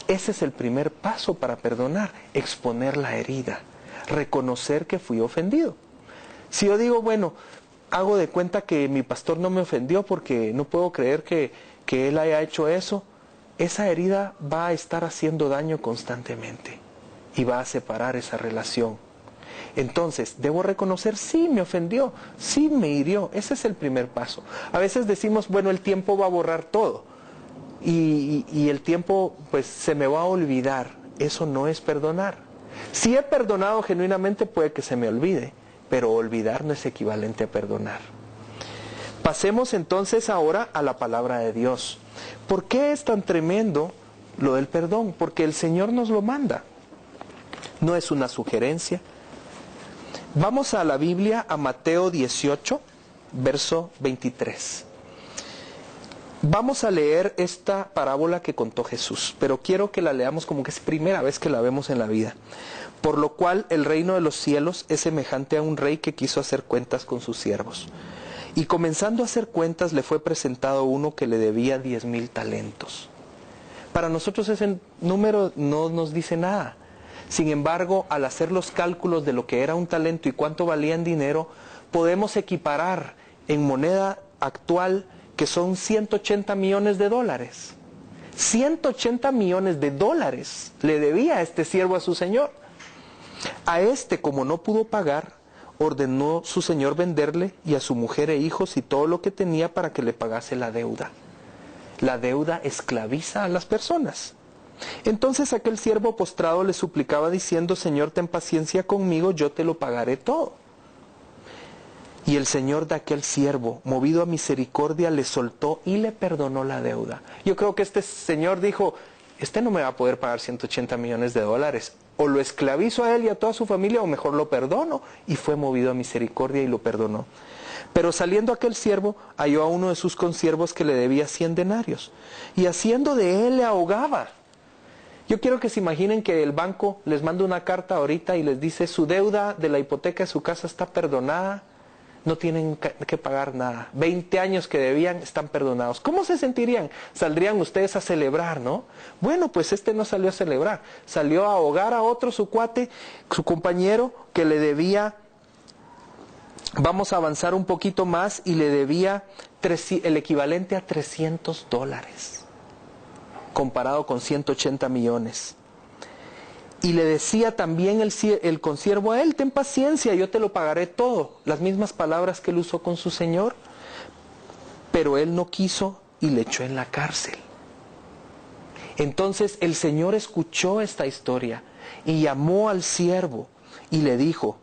Ese es el primer paso para perdonar, exponer la herida, reconocer que fui ofendido. Si yo digo, bueno, hago de cuenta que mi pastor no me ofendió porque no puedo creer que él haya hecho eso, esa herida va a estar haciendo daño constantemente y va a separar esa relación. Entonces, debo reconocer, sí me ofendió, sí me hirió. Ese es el primer paso. A veces decimos, bueno, el tiempo va a borrar todo. Y el tiempo, pues, se me va a olvidar. Eso no es perdonar. Si he perdonado genuinamente, puede que se me olvide, pero olvidar no es equivalente a perdonar. Pasemos entonces ahora a la palabra de Dios. ¿Por qué es tan tremendo lo del perdón? Porque el Señor nos lo manda. No es una sugerencia. Vamos a la Biblia, a Mateo 18, verso 23. Vamos a leer esta parábola que contó Jesús, pero quiero que la leamos como que es primera vez que la vemos en la vida. Por lo cual el reino de los cielos es semejante a un rey que quiso hacer cuentas con sus siervos. Y comenzando a hacer cuentas le fue presentado uno que le debía 10,000 talentos. Para nosotros ese número no nos dice nada. Sin embargo, al hacer los cálculos de lo que era un talento y cuánto valía en dinero, podemos equiparar en moneda actual que son 180 millones de dólares. 180 millones de dólares le debía este siervo a su señor. A este, como no pudo pagar, ordenó su señor venderle y a su mujer e hijos y todo lo que tenía para que le pagase la deuda. La deuda esclaviza a las personas. Entonces aquel siervo postrado le suplicaba diciendo, Señor, ten paciencia conmigo, yo te lo pagaré todo. Y el señor de aquel siervo, movido a misericordia, le soltó y le perdonó la deuda. Yo creo que este señor dijo, este no me va a poder pagar 180 millones de dólares. O lo esclavizo a él y a toda su familia, o mejor lo perdono. Y fue movido a misericordia y lo perdonó. Pero saliendo aquel siervo, halló a uno de sus consiervos que le debía 100 denarios. Y haciendo de él le ahogaba. Yo quiero que se imaginen que el banco les manda una carta ahorita y les dice, su deuda de la hipoteca de su casa está perdonada. No tienen que pagar nada. 20 años que debían están perdonados. ¿Cómo se sentirían? Saldrían ustedes a celebrar, ¿no? Bueno, pues este no salió a celebrar. Salió a ahogar a otro, su cuate, su compañero, que le debía, vamos a avanzar un poquito más, y le debía el equivalente a $300, comparado con 180 millones. Y le decía también el consiervo a él, ten paciencia, yo te lo pagaré todo. Las mismas palabras que él usó con su señor. Pero él no quiso y le echó en la cárcel. Entonces el señor escuchó esta historia y llamó al siervo y le dijo,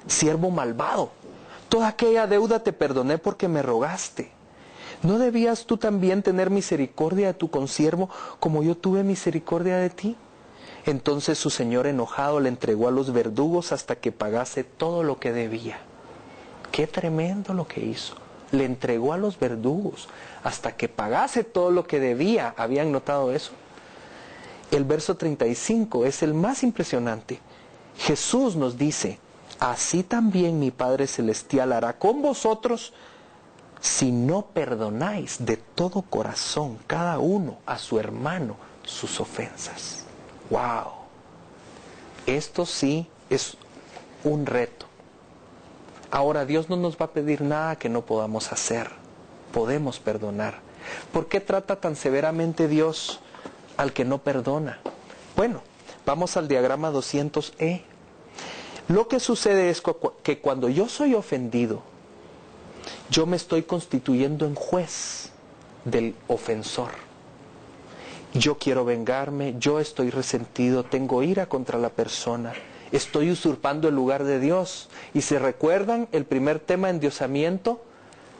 siervo malvado, toda aquella deuda te perdoné porque me rogaste. ¿No debías tú también tener misericordia de tu consiervo como yo tuve misericordia de ti? Entonces su señor enojado le entregó a los verdugos hasta que pagase todo lo que debía. Qué tremendo lo que hizo. Le entregó a los verdugos hasta que pagase todo lo que debía. ¿Habían notado eso? El verso 35 es el más impresionante. Jesús nos dice, así también mi Padre Celestial hará con vosotros si no perdonáis de todo corazón cada uno a su hermano sus ofensas. ¡Wow! Esto sí es un reto. Ahora, Dios no nos va a pedir nada que no podamos hacer. Podemos perdonar. ¿Por qué trata tan severamente Dios al que no perdona? Bueno, vamos al diagrama 200E. Lo que sucede es que cuando yo soy ofendido, yo me estoy constituyendo en juez del ofensor. Yo quiero vengarme, yo estoy resentido, tengo ira contra la persona, estoy usurpando el lugar de Dios. Y si recuerdan el primer tema, endiosamiento,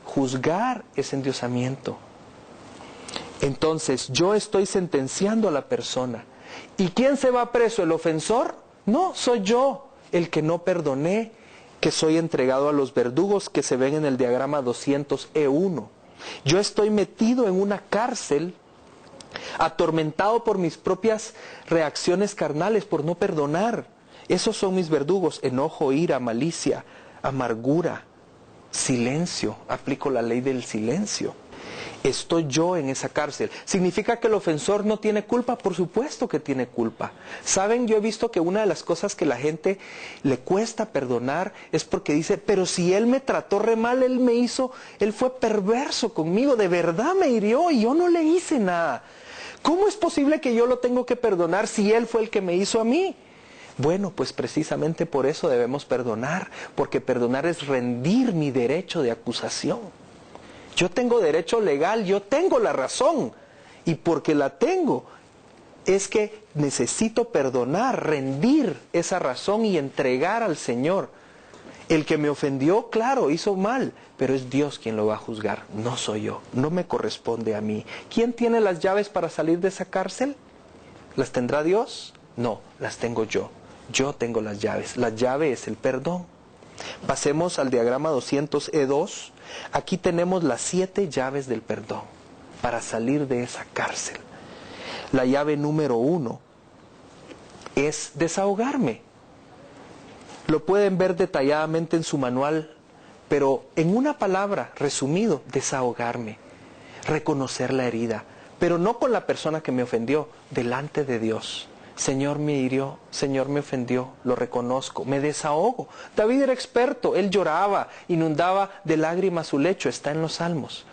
juzgar es endiosamiento. Entonces yo estoy sentenciando a la persona. ¿Y quién se va preso? ¿El ofensor? No, soy yo, el que no perdoné, que soy entregado a los verdugos que se ven en el diagrama 200E1. Yo estoy metido en una cárcel, atormentado por mis propias reacciones carnales, por no perdonar. Esos son mis verdugos: enojo, ira, malicia, amargura, silencio. Aplico la ley del silencio. Estoy yo en esa cárcel. ¿Significa que el ofensor no tiene culpa? Por supuesto que tiene culpa. ¿Saben? Yo he visto que una de las cosas que la gente le cuesta perdonar es porque dice, pero si él me trató re mal, él fue perverso conmigo, de verdad me hirió y yo no le hice nada. ¿Cómo es posible que yo lo tengo que perdonar si él fue el que me hizo a mí? Bueno, pues precisamente por eso debemos perdonar, porque perdonar es rendir mi derecho de acusación. Yo tengo derecho legal, yo tengo la razón, y porque la tengo, es que necesito perdonar, rendir esa razón y entregar al Señor. El que me ofendió, claro, hizo mal, pero es Dios quien lo va a juzgar, no soy yo, no me corresponde a mí. ¿Quién tiene las llaves para salir de esa cárcel? ¿Las tendrá Dios? No, las tengo yo. Yo tengo las llaves. La llave es el perdón. Pasemos al diagrama 200E2. Aquí tenemos las 7 llaves del perdón para salir de esa cárcel. La llave número 1 es desahogarme. Lo pueden ver detalladamente en su manual, pero en una palabra, resumido, desahogarme, reconocer la herida, pero no con la persona que me ofendió, delante de Dios. Señor me hirió, Señor me ofendió, lo reconozco, me desahogo. David era experto, él lloraba, inundaba de lágrimas su lecho, está en los Salmos.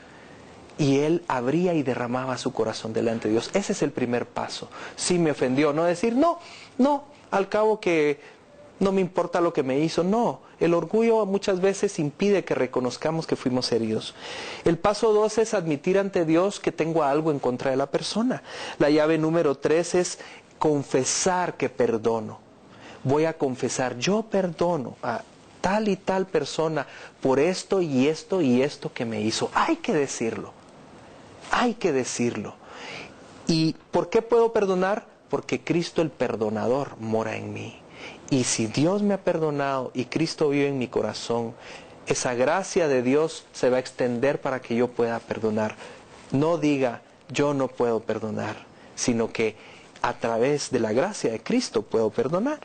Y él abría y derramaba su corazón delante de Dios. Ese es el primer paso. Sí me ofendió, no decir, no, al cabo que no me importa lo que me hizo. No, el orgullo muchas veces impide que reconozcamos que fuimos heridos. El paso 2 es admitir ante Dios que tengo algo en contra de la persona. La llave número 3 es confesar que perdono. Voy a confesar, yo perdono a tal y tal persona por esto y esto y esto que me hizo. Hay que decirlo. Hay que decirlo. ¿Y por qué puedo perdonar? Porque Cristo el perdonador mora en mí. Y si Dios me ha perdonado y Cristo vive en mi corazón, esa gracia de Dios se va a extender para que yo pueda perdonar. No diga, yo no puedo perdonar, sino que a través de la gracia de Cristo puedo perdonar.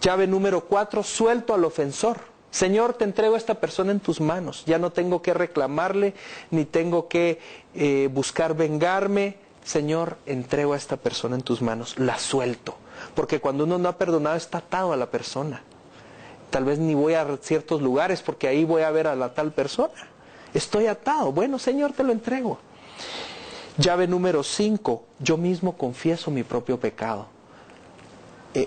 Llave número 4, suelto al ofensor. Señor, te entrego a esta persona en tus manos. Ya no tengo que reclamarle, ni tengo que buscar vengarme. Señor, entrego a esta persona en tus manos. La suelto. Porque cuando uno no ha perdonado, está atado a la persona. Tal vez ni voy a ciertos lugares porque ahí voy a ver a la tal persona. Estoy atado. Bueno, Señor, te lo entrego. Llave número 5, yo mismo confieso mi propio pecado.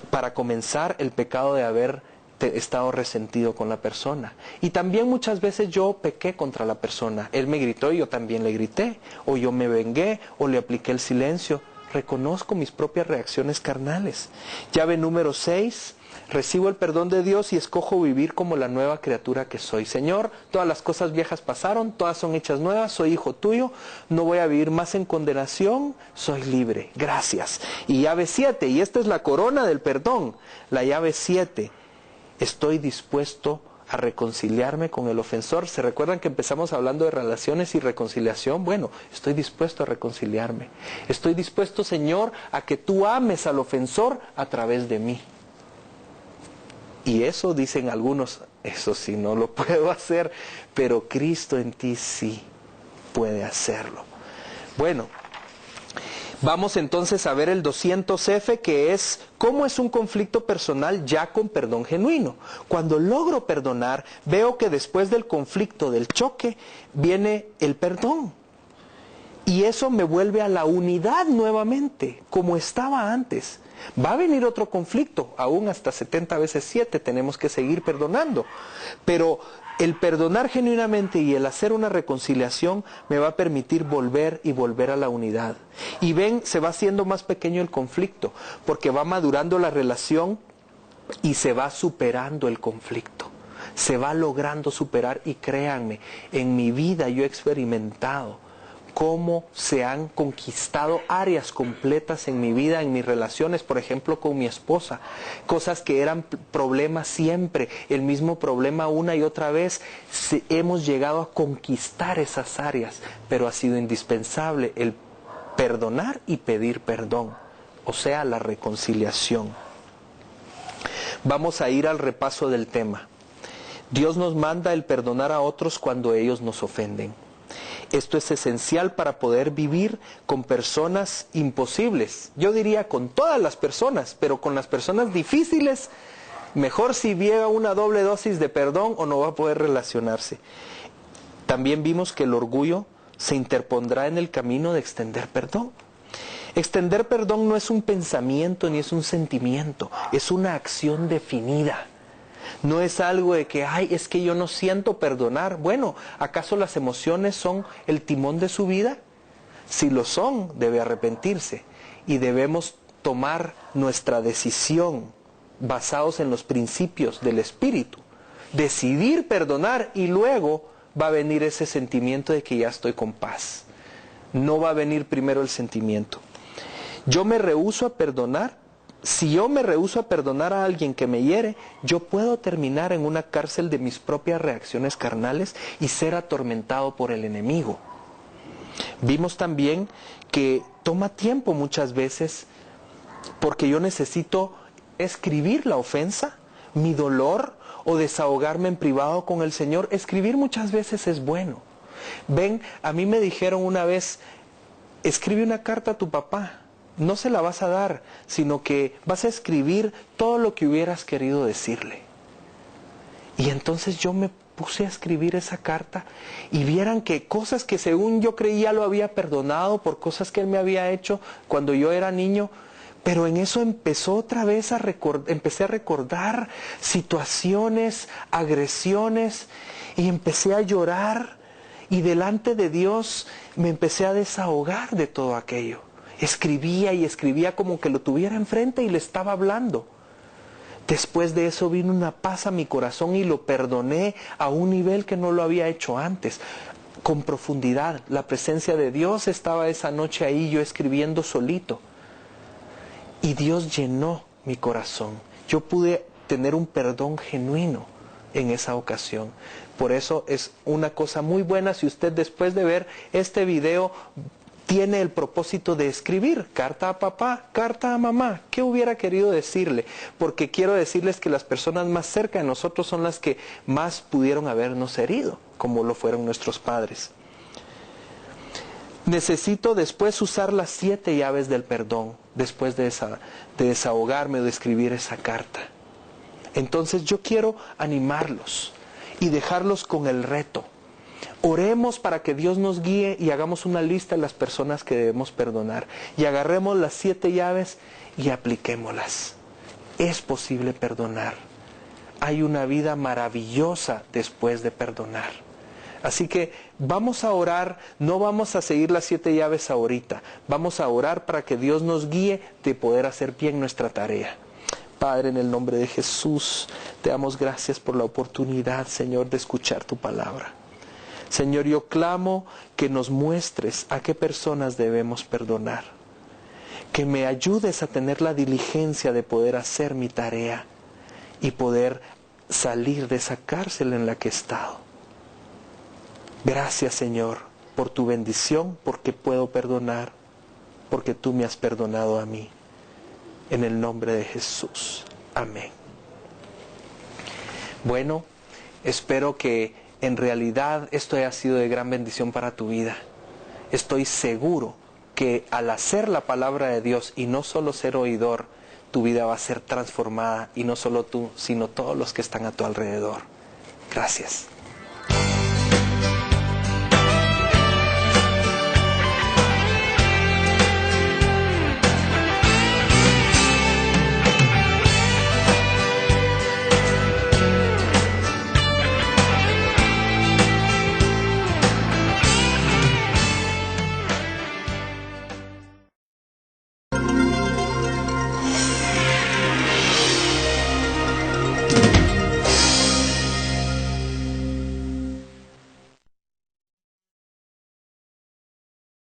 Para comenzar, el pecado de haber estado resentido con la persona. Y también muchas veces yo pequé contra la persona. Él me gritó y yo también le grité. O yo me vengué o le apliqué el silencio. Reconozco mis propias reacciones carnales. Llave número 6. Recibo el perdón de Dios y escojo vivir como la nueva criatura que soy. Señor, todas las cosas viejas pasaron, todas son hechas nuevas, soy hijo tuyo, no voy a vivir más en condenación, soy libre. Gracias. Y llave 7, y esta es la corona del perdón. La llave 7, estoy dispuesto a reconciliarme con el ofensor. ¿Se recuerdan que empezamos hablando de relaciones y reconciliación? Bueno, estoy dispuesto a reconciliarme. Estoy dispuesto, Señor, a que tú ames al ofensor a través de mí. Y eso dicen algunos, eso sí no lo puedo hacer, pero Cristo en ti sí puede hacerlo. Bueno, vamos entonces a ver el 200F, que es cómo es un conflicto personal ya con perdón genuino. Cuando logro perdonar, veo que después del conflicto, del choque, viene el perdón. Y eso me vuelve a la unidad nuevamente, como estaba antes. Va a venir otro conflicto, aún hasta 70 veces 7 tenemos que seguir perdonando. Pero el perdonar genuinamente y el hacer una reconciliación me va a permitir volver y volver a la unidad. Y ven, se va haciendo más pequeño el conflicto, porque va madurando la relación y se va superando el conflicto. Se va logrando superar y créanme, en mi vida yo he experimentado cómo se han conquistado áreas completas en mi vida, en mis relaciones, por ejemplo con mi esposa, cosas que eran problemas siempre, el mismo problema una y otra vez, hemos llegado a conquistar esas áreas, pero ha sido indispensable el perdonar y pedir perdón, o sea, la reconciliación. Vamos a ir al repaso del tema. Dios nos manda el perdonar a otros cuando ellos nos ofenden. Esto es esencial para poder vivir con personas imposibles. Yo diría con todas las personas, pero con las personas difíciles, mejor si llega una doble dosis de perdón o no va a poder relacionarse. También vimos que el orgullo se interpondrá en el camino de extender perdón. Extender perdón no es un pensamiento ni es un sentimiento, es una acción definida. No es algo de que, ay, es que yo no siento perdonar. Bueno, ¿acaso las emociones son el timón de su vida? Si lo son, debe arrepentirse y debemos tomar nuestra decisión basados en los principios del Espíritu. Decidir perdonar y luego va a venir ese sentimiento de que ya estoy con paz. No va a venir primero el sentimiento. Yo me rehúso a perdonar. Si yo me rehúso a perdonar a alguien que me hiere, yo puedo terminar en una cárcel de mis propias reacciones carnales y ser atormentado por el enemigo. Vimos también que toma tiempo muchas veces porque yo necesito escribir la ofensa, mi dolor o desahogarme en privado con el Señor. Escribir muchas veces es bueno. Ven, a mí me dijeron una vez, escribe una carta a tu papá. No se la vas a dar, sino que vas a escribir todo lo que hubieras querido decirle. Y entonces yo me puse a escribir esa carta y vieran que cosas que según yo creía lo había perdonado por cosas que él me había hecho cuando yo era niño, pero en eso empezó otra vez empecé a recordar situaciones, agresiones y empecé a llorar y delante de Dios me empecé a desahogar de todo aquello. Escribía y escribía como que lo tuviera enfrente y le estaba hablando. Después de eso vino una paz a mi corazón y lo perdoné a un nivel que no lo había hecho antes. Con profundidad, la presencia de Dios estaba esa noche ahí, yo escribiendo solito. Y Dios llenó mi corazón. Yo pude tener un perdón genuino en esa ocasión. Por eso es una cosa muy buena si usted después de ver este video tiene el propósito de escribir carta a papá, carta a mamá. ¿Qué hubiera querido decirle? Porque quiero decirles que las personas más cerca de nosotros son las que más pudieron habernos herido, como lo fueron nuestros padres. Necesito después usar las 7 llaves del perdón, después de desahogarme o de escribir esa carta. Entonces yo quiero animarlos y dejarlos con el reto. Oremos para que Dios nos guíe y hagamos una lista de las personas que debemos perdonar. Y agarremos las 7 llaves y apliquémoslas. Es posible perdonar. Hay una vida maravillosa después de perdonar. Así que vamos a orar, no vamos a seguir las 7 llaves ahorita. Vamos a orar para que Dios nos guíe de poder hacer bien nuestra tarea. Padre, en el nombre de Jesús, te damos gracias por la oportunidad, Señor, de escuchar tu palabra. Señor, yo clamo que nos muestres a qué personas debemos perdonar. Que me ayudes a tener la diligencia de poder hacer mi tarea y poder salir de esa cárcel en la que he estado. Gracias, Señor, por tu bendición, porque puedo perdonar, porque tú me has perdonado a mí. En el nombre de Jesús. Amén. Bueno, espero que en realidad esto haya sido de gran bendición para tu vida. Estoy seguro que al hacer la palabra de Dios y no solo ser oidor, tu vida va a ser transformada y no solo tú, sino todos los que están a tu alrededor. Gracias.